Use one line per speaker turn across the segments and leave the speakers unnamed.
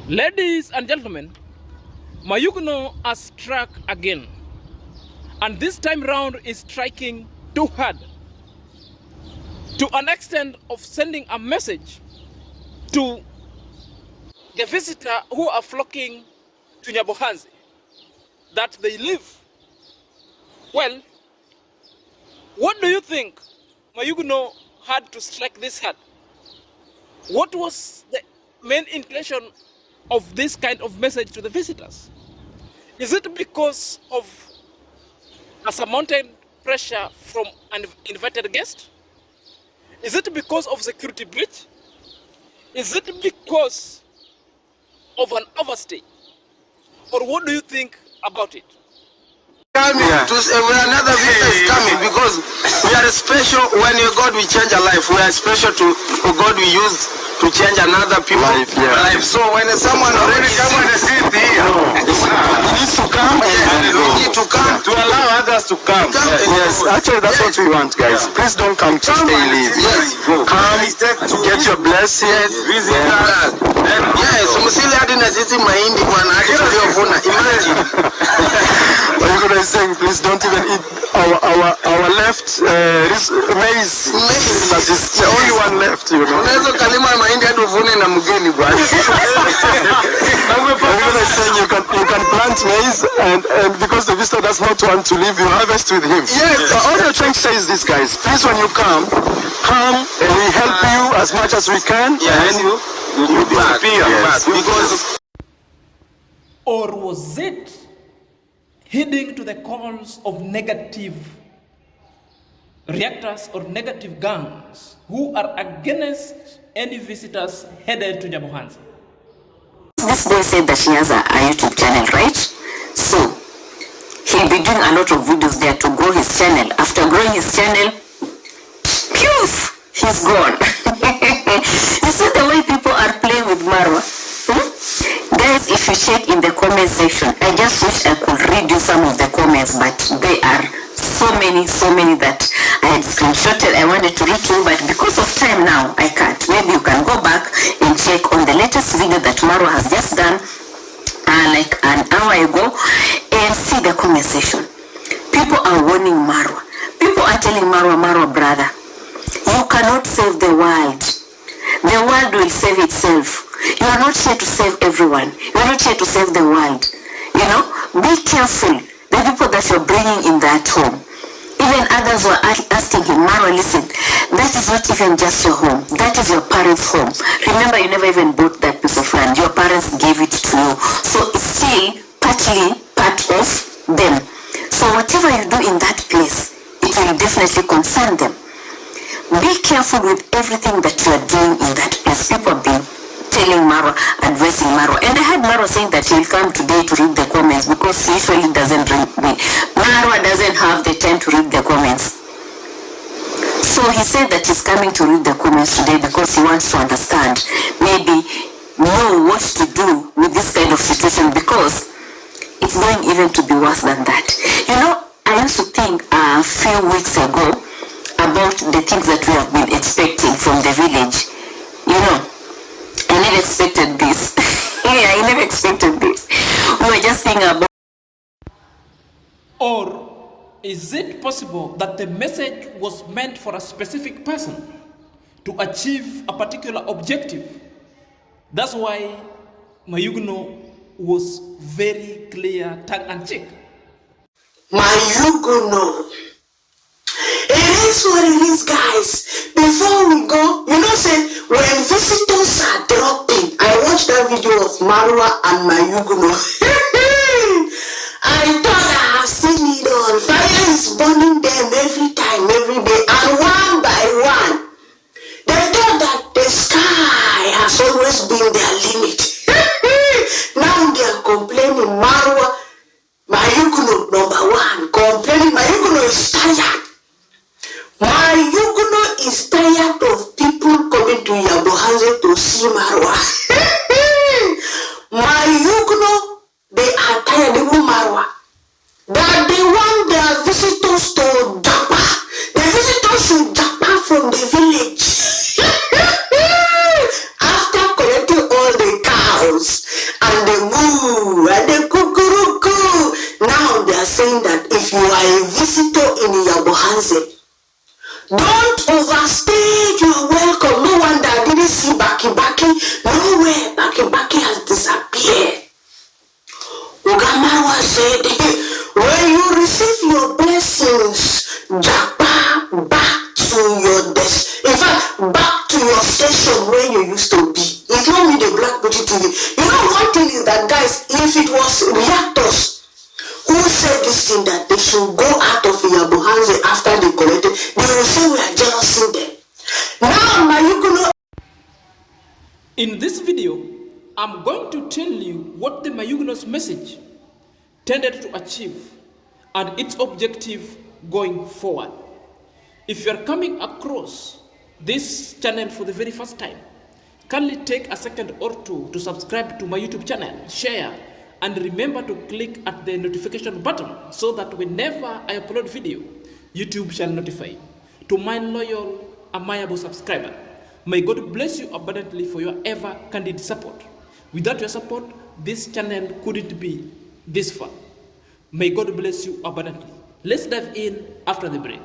Ladies and gentlemen, Myugo has struck again, and this time round is striking too hard, to an extent of sending a message to the visitor who are flocking to Nyabohanzi that they live. Well, what do you think Myugo had to strike this hard? What was the main intention of this kind of message to the visitors? Is it because of a surmounted pressure from an invited guest? Is it because of security breach? Is it because of an overstay? Or what do you think about it?
Coming to another visitor is coming because we are special. When your God will change a life, we are special to God we use to change another people's life. So when someone already come and sit here, he needs to come and we need to come to allow others to come.
Yes, actually that's what we want, guys. Please don't come to stay leave.
Yes,
come to get your blessings.
Visit us. Yes, msili hadi na sisi mahindi bwana hadi tuliovuna. Imagine.
Myugo is saying, please don't even eat our left maize. That is the only one left, you know.
Unaweza kalima mahindi hadi uvune na mgeni bwana.
Myugo is saying you can plant maize and because the visitor does not want to leave, you harvest with him.
Yes.
So all you're trying to say is this, guys. Please, when you come and we help you as much as we can.
Yes.
And you disappear.
Yes. Because.
Or was it heeding to the calls of negative reactors or negative gangs who are against any visitors headed to Nyabohanzi?
This boy said that he has a YouTube channel, right? So he'll be doing a lot of videos there to grow his channel. After growing his channel, poof, he's gone. You see the way people are playing with Marwa? Guys, if you check in the comment section, I just wish I could read you some of the comments, but they are so many that I had screenshotted. I wanted to read to you, but because of time now, I can't. Maybe you can go back and check on the latest video that Marwa has just done, like an hour ago, and see the comment section. People are warning Marwa. People are telling Marwa, brother, you cannot save the world. The world will save itself. You are not here to save everyone. You are not here to save the world. You know, be careful. The people that you're bringing in that home. Even others were asking him, Marwa, listen, that is not even just your home. That is your parents' home. Remember, you never even bought that piece of land. Your parents gave it to you. So it's still partly part of them. So whatever you do in that place, it will definitely concern them. Be careful with everything that you are doing in that place. People have been telling Marwa, advising Marwa. And I had Marwa saying that he will come today to read the comments because he usually doesn't read me. Marwa doesn't have the time to read the comments. So he said that he's coming to read the comments today because he wants to understand, maybe know what to do with this kind of situation because it's going even to be worse than that. You know, I used to think a few weeks ago about the things that we have been expecting from the village. You know, I never expected this. I never expected this. We were just thinking about.
Or is it possible that the message was meant for a specific person to achieve a particular objective? That's why Myugo was very clear, tongue-in-cheek.
Myugo. It is what it is, guys. Before we go, you know, say when visitors are dropping, I watched that video of Marwa and Myugo. I thought I have seen it all. Fire is burning them every time, every day, and one by one. They thought that the sky has always been their limit. Now they are complaining. Marwa, Myugo number one, complaining. Myugo is tired. Myugo is tired of people coming to Nyabohanzi to see Marwa. Myugo, they are tired of Marwa. That they want their visitors to japa. The visitors should japa from the village. After collecting all the cows, saying that if you are a visitor in Yabohanze, don't overstay your welcome. No wonder I didn't see Baki. Nowhere Baki has disappeared. Ugamawa said, when you receive your blessings, Japa, back to your desk. In fact, back to your station where you used to be. It's not me, the Black Beauty TV. You know, one thing is that, guys, if it was reactors who said this thing that they should go out of Yabohanze after they collected, they will say we are jealousing them. Now, Myugo.
In this video, I'm going to tell you what the Myugo's message tended to achieve and its objective going forward. If you are coming across this channel for the very first time, kindly take a second or two to subscribe to my YouTube channel, share, and remember to click at the notification button so that whenever I upload video, YouTube shall notify you. To my loyal, amiable subscriber, may God bless you abundantly for your ever candid support. Without your support, this channel couldn't be this far. May God bless you abundantly. Let's dive in after the break.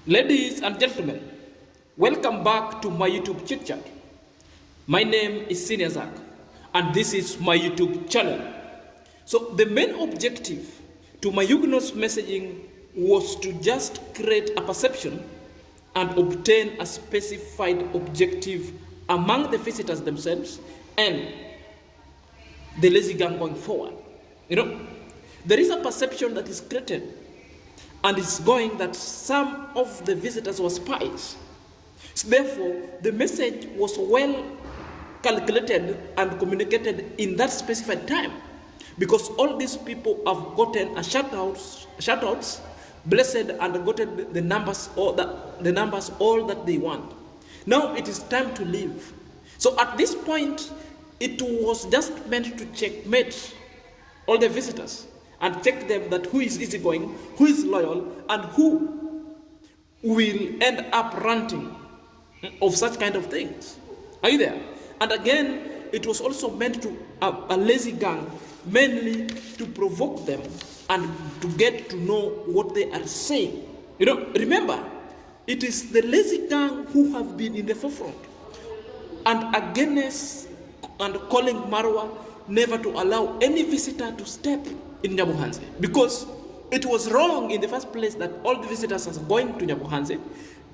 Ladies and gentlemen, welcome back to my YouTube chit chat. My name is Senior Zach, and this is my YouTube channel. So the main objective to Myugo's messaging was to just create a perception and obtain a specified objective among the visitors themselves and the lazy gang going forward. You know, there is a perception that is created and it's going that some of the visitors were spies. So therefore, the message was well calculated and communicated in that specified time, because all these people have gotten a shoutouts, blessed, and gotten the numbers all that they want. Now it is time to leave. So at this point, it was just meant to checkmate all the visitors and check them that who is easygoing, who is loyal, and who will end up ranting of such kind of things. Are you there? And again, it was also meant to a lazy gang, mainly to provoke them and to get to know what they are saying. You know, remember, it is the lazy gang who have been in the forefront and against and calling Marwa never to allow any visitor to step in Nyabohanze, because it was wrong in the first place that all the visitors are going to Nyabohanze,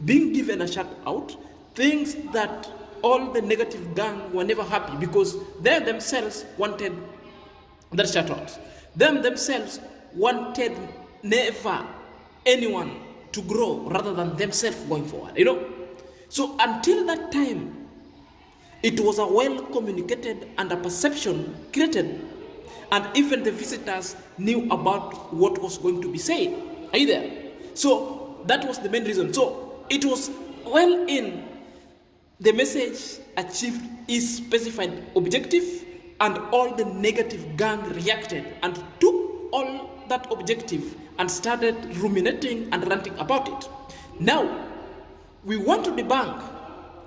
being given a shout out, things that all the negative gang were never happy because they themselves wanted that shout out. Them themselves wanted never anyone to grow rather than themselves going forward, you know. So until that time, it was a well communicated and a perception created, and even the visitors knew about what was going to be said. Are you there? So that was the main reason. So it was well in the message achieved its specified objective, and all the negative gang reacted and took all that objective and started ruminating and ranting about it. Now, we want to debunk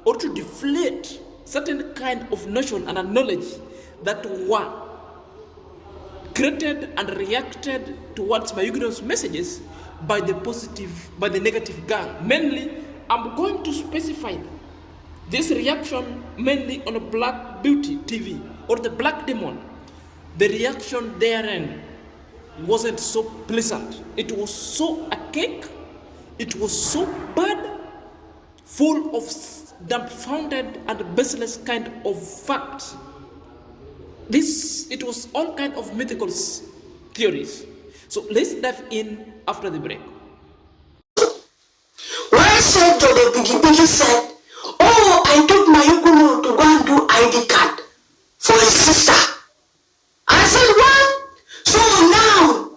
or to deflate certain kind of notion and a knowledge that were created and reacted towards Myugo's messages by the negative gang. Mainly, I'm going to specify this reaction mainly on a Black Beauty TV or the Black Demon. The reaction therein wasn't so pleasant. It was so archaic, it was so bad, full of dumbfounded and baseless kind of facts. It was all kind of mythical theories. So let's dive in after the break.
When said to the Biggie said, oh, I took Myugo to go and do ID card for his sister. I said, what? So now,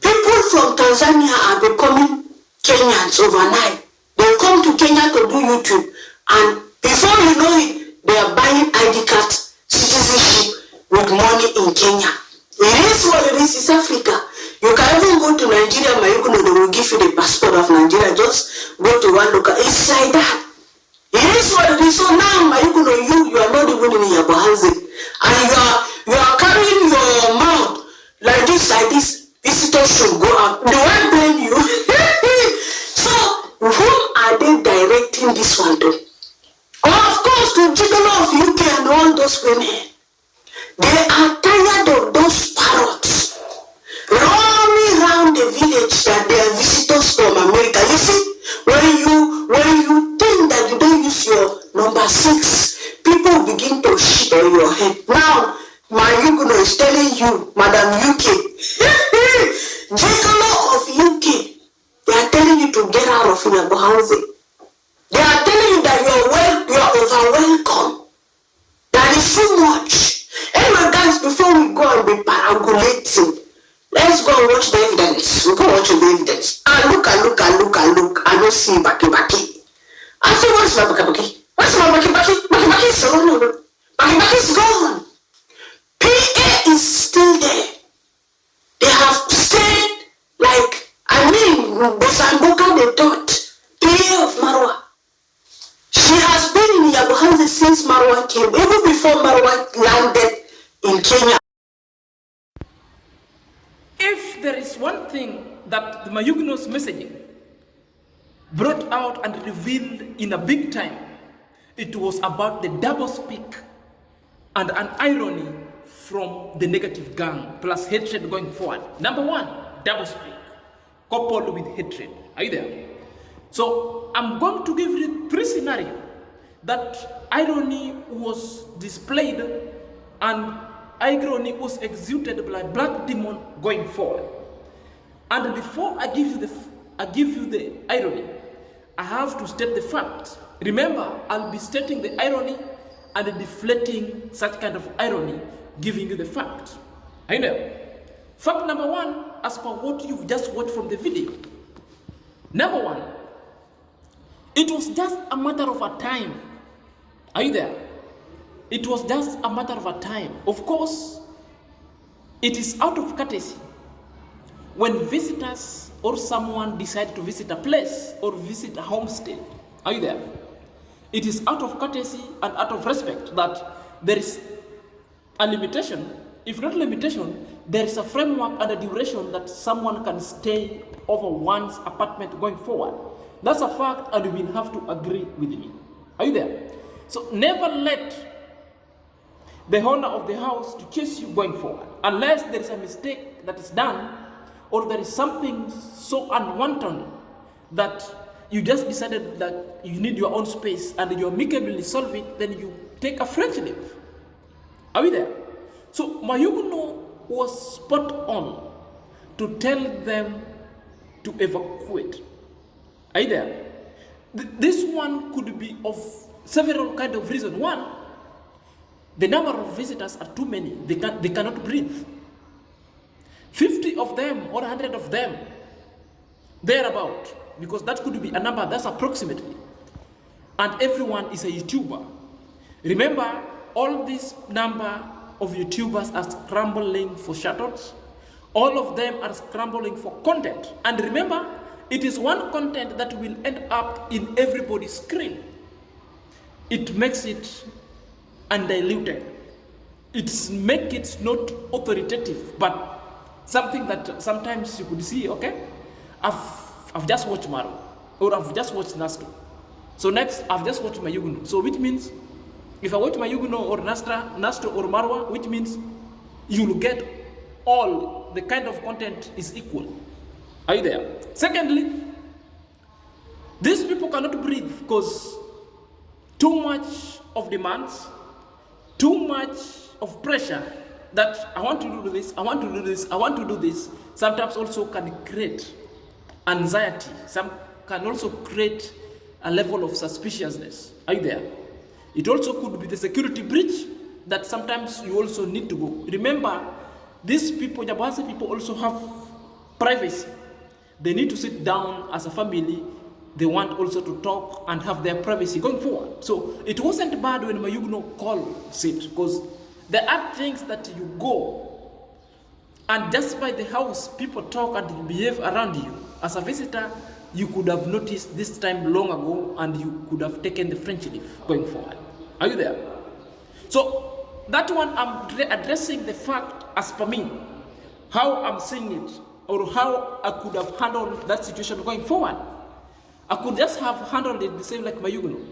people from Tanzania are becoming Kenyans overnight. They come to Kenya to do YouTube, and before you know it, they are buying ID cards, citizenship with money in Kenya. It is what it is. It's Africa. You can even go to Nigeria, Myugo, they will give you the passport of Nigeria. Just go to one local. It's like that. It is what it is. So now, Myugo, you are not even in Yabohanze. and you are carrying your mouth like this, visitors should go out. Do I blame you? So whom are they directing this one to? Of course, to Gigolo of UK and all those women. They are tired of those parrots roaming around the village that they are visitors from America. You see, when you think that you don't use your number 6, people begin to shit on your head. Now, Myugo is telling you, Madam UK, Gigolo of UK, they are telling you to get out of your housing. They are telling you that you are overwhelcome. That is too much. Anyway, guys, before we go and be parangulating, let's go and watch the evidence. We go watch the evidence. And look. I don't see Baki. I say, what's my Baki? What's my Baki? Baki is gone. Baki is gone. PA is still there. They have stayed like, Bosambuka they thought. PA of Marwa. She has been in Yabuhanze since Marwa came, even before Marwa landed in Kenya.
If there is one thing that the Myugo's messaging brought out and revealed in a big time, it was about the double speak and an irony from the negative gang plus hatred going forward. Number one, double speak coupled with hatred. Are you there? So I'm going to give you 3 scenarios that irony was displayed and irony was executed by black demon going forward. And before I give you the irony, I have to state the fact. Remember, I'll be stating the irony and deflating such kind of irony, giving you the fact. I know. Fact number 1, as per what you've just watched from the video. Number 1, it was just a matter of a time. Are you there? It was just a matter of a time. Of course, it is out of courtesy when visitors or someone decide to visit a place or visit a homestead. Are you there? It is out of courtesy and out of respect that there is a limitation. If not limitation, there is a framework and a duration that someone can stay over one's apartment going forward. That's a fact, and you will have to agree with me. Are you there? So never let the owner of the house to chase you going forward, unless there is a mistake that is done, or there is something so unwanted that you just decided that you need your own space and you amicably solve it, then you take a French leave. Are we there? So Myugo was spot on to tell them to evacuate. Are you there? This one could be of several kind of reasons. One, the number of visitors are too many. They cannot breathe. 50 of them or 100 of them, thereabout, because that could be a number, that's approximately. And everyone is a YouTuber. Remember, all this number of YouTubers are scrambling for shoutouts. All of them are scrambling for content. And remember, it is one content that will end up in everybody's screen. It makes it undiluted. It makes it not authoritative, but something that sometimes you could see, okay? I've just watched Maru, or I've just watched Nasto. So next, I've just watched Myugo. So which means, if I watch Myugo or Nasto or Marwa, which means you'll get all the kind of content is equal. Are you there? Secondly, these people cannot breathe because too much of demands, too much of pressure that I want to do this, I want to do this, I want to do this, sometimes also can create anxiety. Some can also create a level of suspiciousness. Are you there? It also could be the security breach that sometimes you also need to go. Remember, these people, Japanese people, also have privacy. They need to sit down as a family. They want also to talk and have their privacy going forward. So it wasn't bad when Myugo calls it, because there are things that you go and just by the house people talk and behave around you. As a visitor, you could have noticed this time long ago and you could have taken the French leave going forward. Are you there? So that one I'm addressing the fact as per me, how I'm seeing it, or how I could have handled that situation going forward. I could just have handled it the same like Myugo.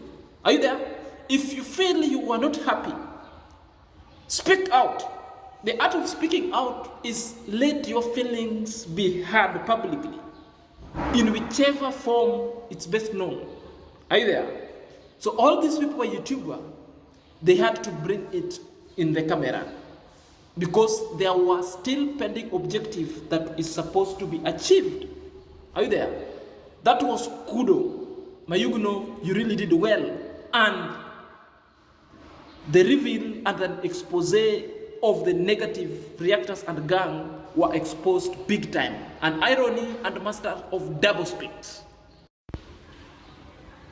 Are you there? If you feel you are not happy, speak out. The art of speaking out is let your feelings be heard publicly, in whichever form it's best known. Are you there? So all these people are YouTuber, they had to bring it in the camera because there was still pending objective that is supposed to be achieved. Are you there? That was kudo. Myugo, you really did well. And the reveal and an expose of the negative reactors and gang were exposed big time. An irony and master of double speaks.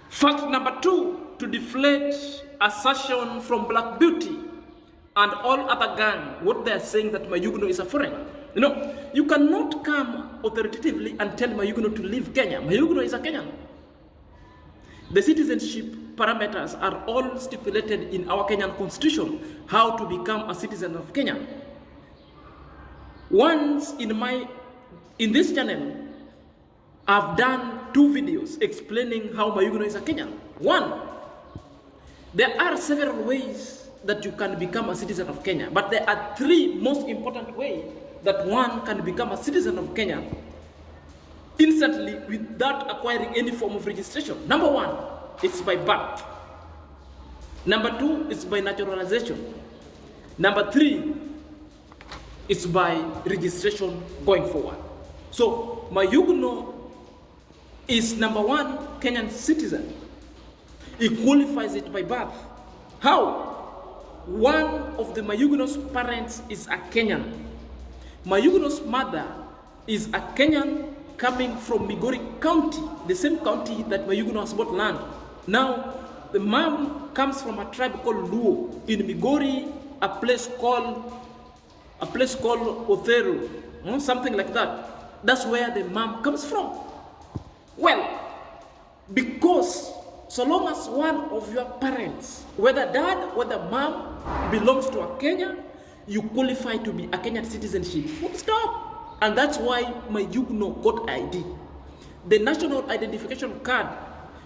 Fact number 2, to deflate assertion from Black Beauty and all other gang, what they are saying that Myugo is a foreigner. You know, you cannot come authoritatively and tell Myugo to leave Kenya. Myugo is a Kenyan. The citizenship parameters are all stipulated in our Kenyan constitution, how to become a citizen of Kenya. Once in this channel, I've done 2 videos explaining how Myugo is a Kenyan. 1, there are several ways that you can become a citizen of Kenya, but there are 3 most important ways that one can become a citizen of Kenya instantly without acquiring any form of registration. Number 1, it's by birth. Number 2, it's by naturalization. Number 3, it's by registration going forward. So Myugo is number 1 Kenyan citizen. He qualifies it by birth. How? One of the Myugo's parents is a Kenyan. Myugo's mother is a Kenyan coming from Migori County, the same county that Myugo has bought land. Now, the mom comes from a tribe called Luo in Migori, a place called Othero, something like that. That's where the mom comes from. Well, because so long as one of your parents, whether dad, whether mom, belongs to a Kenya, you qualify to be a Kenyan citizenship. Full stop. And that's why Myugo got ID. The national identification card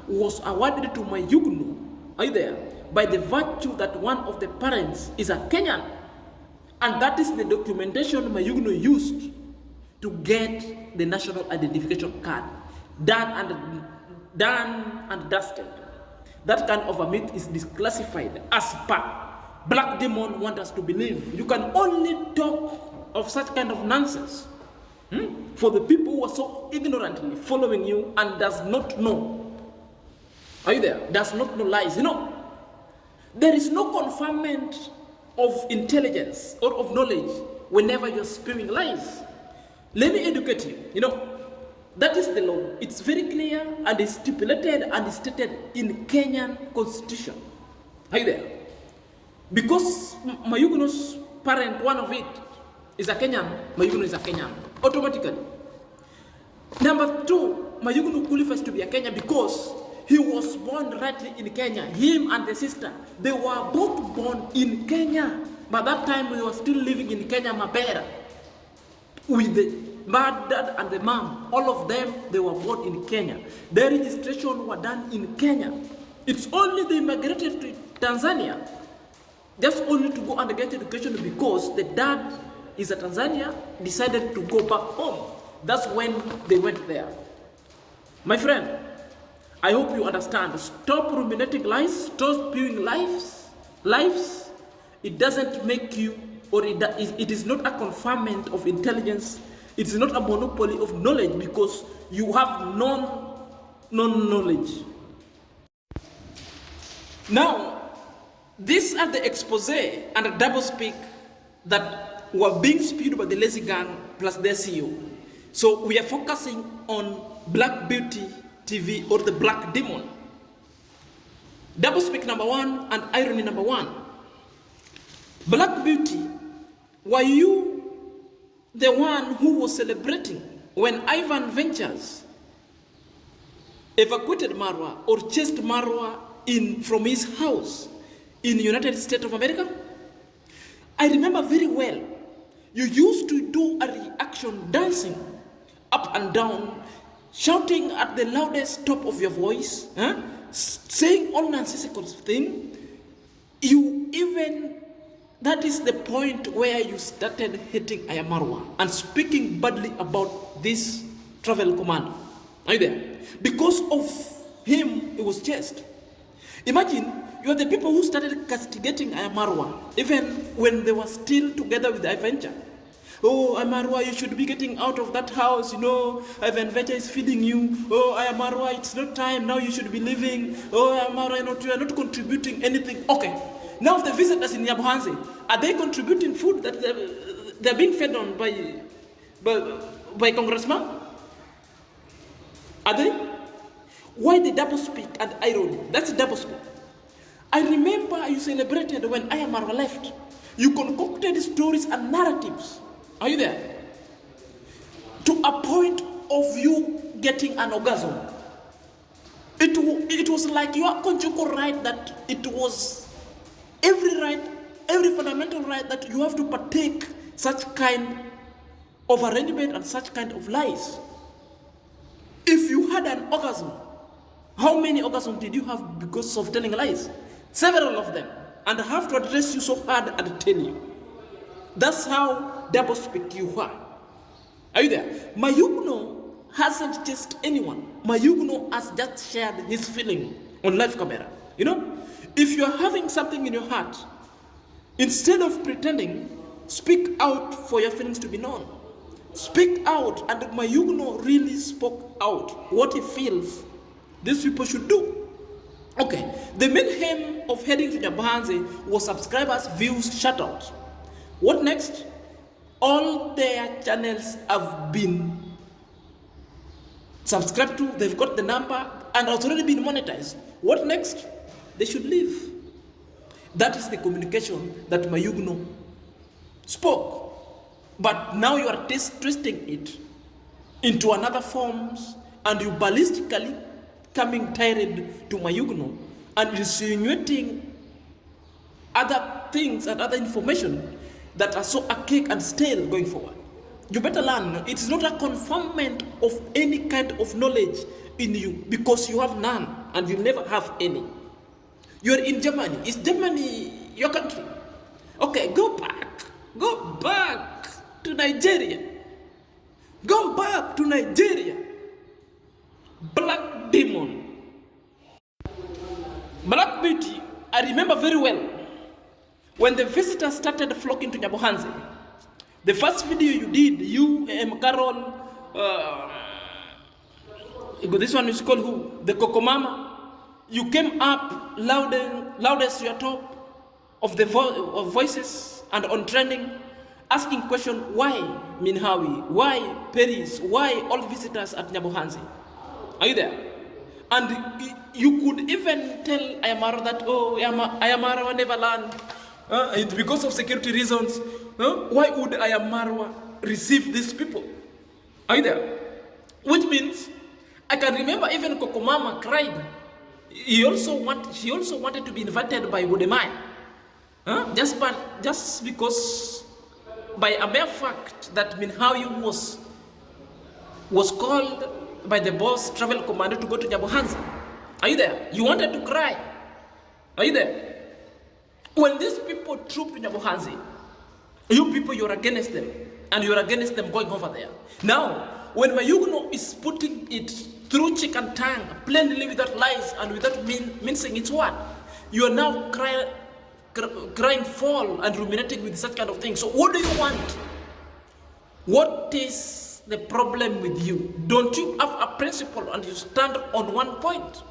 was awarded to Myugo, are you there? By the virtue that one of the parents is a Kenyan. And that is the documentation Myugo used to get the national identification card. Done and dusted. That kind of a myth is disclassified as per Black Demon want us to believe. You can only talk of such kind of nonsense for the people who are so ignorantly following you and does not know. Are you there? Does not know lies. You know, there is no conferment of intelligence or of knowledge whenever you're spewing lies. Let me educate you. You know, that is the law. It's very clear and is stipulated and is stated in Kenyan constitution. Are you there? Because Myugo's parent, one of it, is a Kenyan, Myugo is a Kenyan, automatically. Number 2, Myugo qualifies to be a Kenyan because he was born rightly in Kenya. Him and the sister, they were both born in Kenya. By that time, we were still living in Kenya, Mabera, with the dad and the mom. All of them, they were born in Kenya. Their registration were done in Kenya. It's only they migrated to Tanzania, just only to go and get education because the dad is a Tanzania, decided to go back home. That's when they went there. My friend, I hope you understand. Stop ruminating lies, stop spewing lies. It doesn't make you, or it is not a conferment of intelligence. It is not a monopoly of knowledge because you have non-knowledge. Now, these are the expose and the double speak that were being spewed by the lazy gang plus their CEO. So we are focusing on Black Beauty TV or the Black Demon. Double speak number 1 and irony number 1. Black Beauty, were you the one who was celebrating when Ivan Ventures evacuated Marwa or chased Marwa from his house in the United States of America? I remember very well, you used to do a reaction dancing up and down, shouting at the loudest top of your voice, saying all nonsensical things. You even, that is the point where you started hating Ayamarwa and speaking badly about this travel command. Are you there? Because of him, it was chased. Imagine, you are the people who started castigating Ayamarwa, even when they were still together with Iventure. Oh, Ayamarwa, you should be getting out of that house, you know, Iventure is feeding you. Oh, Ayamarwa, it's not time, now you should be leaving. Oh, Ayamarwa, you are not contributing anything. Okay, now the visitors in Nyabohanse, are they contributing food that they're being fed on by Congressman? Are they? Why the double speak and irony? That's double speak. I remember you celebrated when Ayamarwa left. You concocted stories and narratives. Are you there? To a point of you getting an orgasm. It was like your conjugal right that it was every fundamental right that you have to partake such kind of arrangement and such kind of lies. If you had an orgasm, how many orgasms did you have because of telling lies? Several of them. And I have to address you so hard and tell you. That's how double speak you are. Are you there? Myuguno hasn't chased anyone. Myuguno has just shared his feeling on live camera. You know, if you're having something in your heart, instead of pretending, speak out for your feelings to be known. Speak out, and Myuguno really spoke out what he feels these people should do. Okay, the main aim of heading to Nyabohanse was subscribers, views, shoutouts. What next? All their channels have been subscribed to, they've got the number, and has already been monetized. What next? They should leave. That is the communication that Myuguno spoke. But now you are twisting it into another forms, and you ballistically coming tired to Myuguno and insinuating other things and other information that are so archaic and stale going forward. You better learn. It is not a confinement of any kind of knowledge in you, because you have none and you never have any. You are in Germany. Is Germany your country? Okay, go back to Nigeria. Go back to Nigeria. Black demon. Black beauty, I remember very well when the visitors started flocking to Nyabohanse. The first video you did, you, Carol, this one is called who? The Kokomama. You came up loudest your top of the voices and on trending, asking question, why Minhawi? Why Paris? Why all visitors at Nyabohanse? Are you there? And you could even tell Ayamarwa that, oh, Ayamarwa never learned. It's because of security reasons. Why would Ayamarwa receive these people? Are you there? Which means, I can remember even Kokomama cried. She also wanted to be invited by Wodemaya. Just because, by a mere fact that Minhawi was called by the boss travel commander to go to Nyabohanse. Are you there? You wanted to cry. Are you there? When these people trooped to Nyabohanse, you people, you're against them. And you're against them going over there. Now, when Myuguno is putting it through cheek and tongue, plainly without lies and without mincing its word, you are now crying fall and ruminating with such kind of things. So what do you want? What is the problem with you? Don't you have a principle and you stand on one point?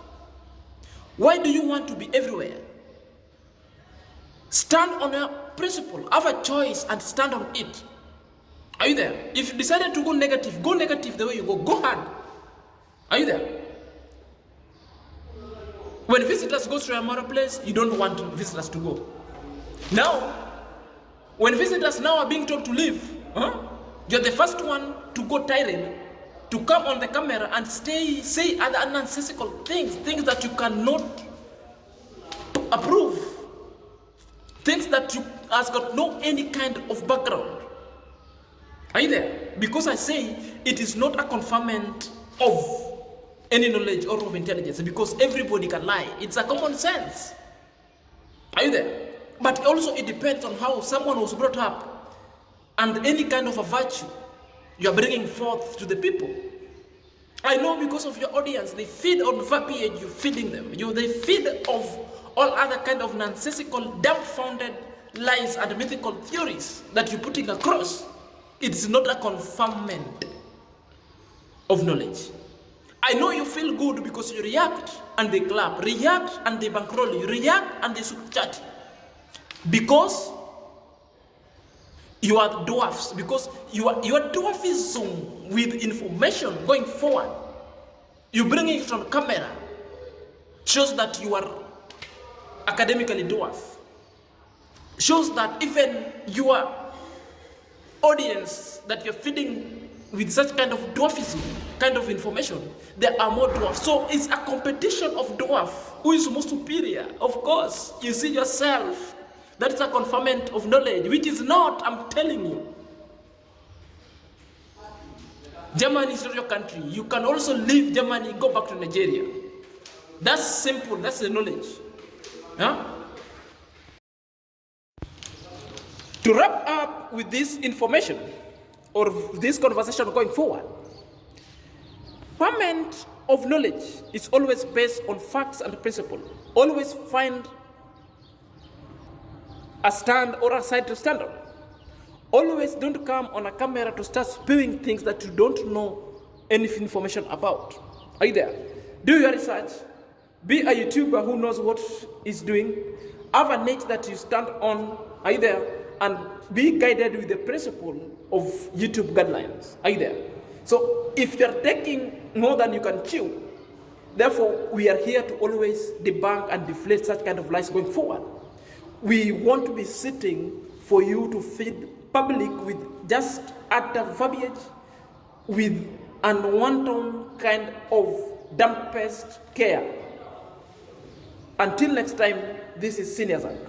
Why do you want to be everywhere? Stand on a principle, have a choice and stand on it. Are you there? If you decided to go negative the way you go hard. Are you there? When visitors go to a place, you don't want visitors to go. Now, when visitors now are being told to leave, you're the first one to go tired, to come on the camera and say other nonsensical things that you cannot approve. things that you has got no any kind of background. Are you there? Because I say it is not a conferment of any knowledge or of intelligence, because everybody can lie. It's a common sense. Are you there? But also it depends on how someone was brought up and any kind of a virtue you are bringing forth to the people. I know because of your audience, they feed on verbiage you're feeding them. They feed of all other kind of nonsensical, dumbfounded lies and mythical theories that you're putting across. It's not a conferment of knowledge. I know you feel good because you react and they clap, react and they bankroll you, react and they super chat. Because you are dwarfs, because you are dwarfism with information going forward. You bring it on camera, shows that you are academically dwarf. Shows that even your audience that you're feeding with such kind of dwarfism, kind of information, there are more dwarfs. So it's a competition of dwarf. Who is more superior? Of course, you see yourself. That is a conferment of knowledge, which is not, I'm telling you. Germany is not your country. You can also leave Germany, go back to Nigeria. That's simple, that's the knowledge. Huh? To wrap up with this information, or this conversation going forward, conferment of knowledge is always based on facts and principle. Always find a stand or a side to stand on. Always don't come on a camera to start spewing things that you don't know any information about. Are you there? Do your research. Be a YouTuber who knows what is doing. Have a niche that you stand on. Are you there? And be guided with the principle of YouTube guidelines. Are you there? So if you're taking more than you can chew, therefore we are here to always debunk and deflate such kind of lies going forward. We want to be sitting for you to feed public with just utter verbiage, with unwanted kind of dumpest care. Until next time, this is Senior Zank.